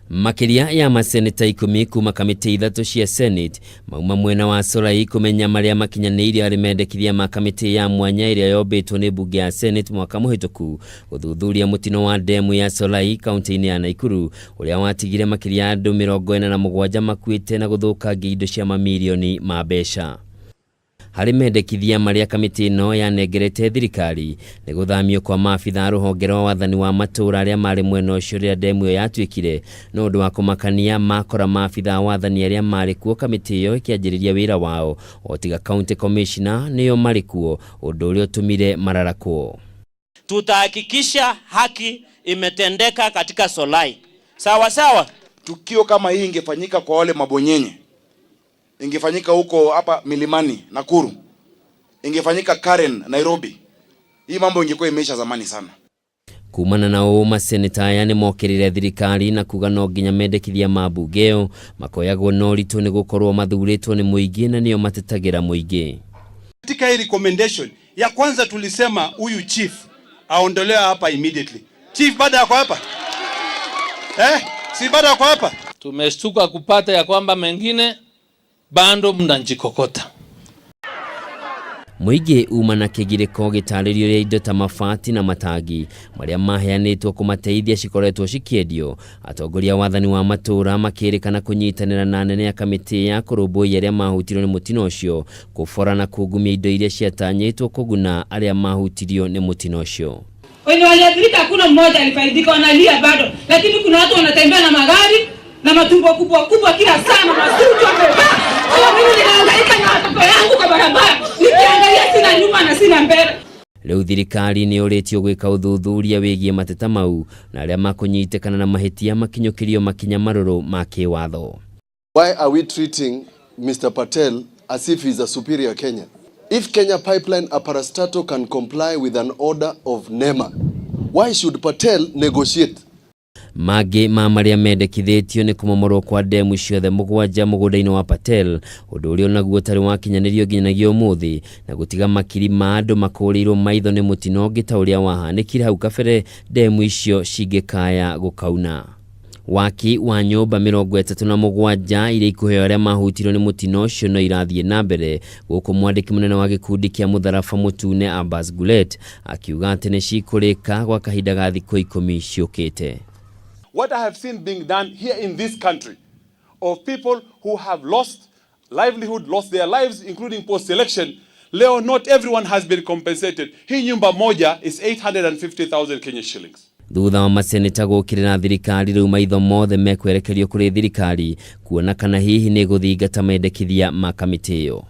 Makiria ya maseneta 10 kuma kamiti 3 cia Senate mauma mwena wa Solai kumenya maria makinyaniria ari mendekithia ma kamiti ya mwanya iria yobetwo ni Mbunge ya Senate mwaka muhituku guthuthuria mutino wa ndemu ya Solai kaunti-ini ya Nakuru uria watigire makiria andu 47 makuite na guthukangia indo cia mamilioni ma mbeca. Hari mendekithia maria kamiti no yanengerete thirikari ni guthamio kwa maabitha ruhonge rwa wathani wa matura aria mari mwena ucio ria ndemu yatwikire no undu wa kumakania makora maabitha wathani aria mari kuo kamiti iyo ikianjiriria wira wao otiga county commissioner niyo mari kuo undu uria utumire mararakwo. Tutahakikisha haki imetendeka katika Solai. Sawa sawa. Tukio kama hii ingefanyika kwa wale mabonyenye, ingefanyika huko hapa Milimani Nakuru, ingefanyika Karen Nairobi, hii mambo ingekuwa imeisha zamani sana. Kumana na o maseneta aya ni mokirire thirikari na kuga no nginya mendekithia ma mbungeo makoyagwo no ritu ni gukorwo mathuritwo ni muingi na niyo matetagira muingi. Katika hii recommendation ya kwanza tulisema huyu chief aondolewe hapa immediately. Chief bado yako hapa? Si bado yako hapa? Tumeshtuka kupata ya kwamba mengine bando mnanjikokota. Muingi uma na kigiriko gitaririo ria indo ta mabati na matagi maria maheanitwo kumateithia cikoretwo cikiendio. Atongoria wathani wa matura makirikana kunyitanira na nene ya kamiti ya kurumbuiya aria mahutirio ni mutino ucio kufora na kugumia indo iria ciatanyitwo kuguna aria mahutirio ni mutino ucio. Wenye waliathirika kuna mmoja alifaidika, wanalia bado, lakini kuna watu wanatembea na magari na matumbo kubwa kubwa kila sana masuti wamevaa. Mimi ninahangaika na watoto yangu kwa barabara, nikiangalia sina nyuma na sina mbele. Leo thirikari ni uretio gwika uthuthuria wigie mateta mau na aria makunyitekana na mahitia makinyukirio makinya maruru ma kiwatho. Why are we treating Mr. Patel as if he's a superior Kenyan? If Kenya Pipeline Aparastato can comply with an order of NEMA, why should Patel negotiate? Magi maria mendekithitio ni kumomorwo kwa ndemu ciothe mugwanja mugunda-ini wa Patel undu uria naguo tari wakinyanirio nginyanagia umuthi na gutiga makiri ma andu makurirwo maitho ni mutino ngita uria wahanikire hau kabere ndemu icio cingikaya gukauna. Waki wa nyumba 37 iria ikuheo aria mahutirwo ni mutino ucio no irathie na mbere guku mwandiki munene wa gikundi kia mutharaba mutune Abbas Gulet akiuga ati ni cikurika gwa kahinda ga thikũ 10 ciukite. What I have seen being done here in this country of people who have lost livelihood, lost their lives, including post-election, leo not everyone has been compensated. Hii nyumba moja is 850,000 Kenya shillings. Thutha wa maseneta gukirira thirikari riu maitho mothe mekwerekerio kuri thirikari kuona kana hihi ni guthingata mendekithia ma kamiti iyo.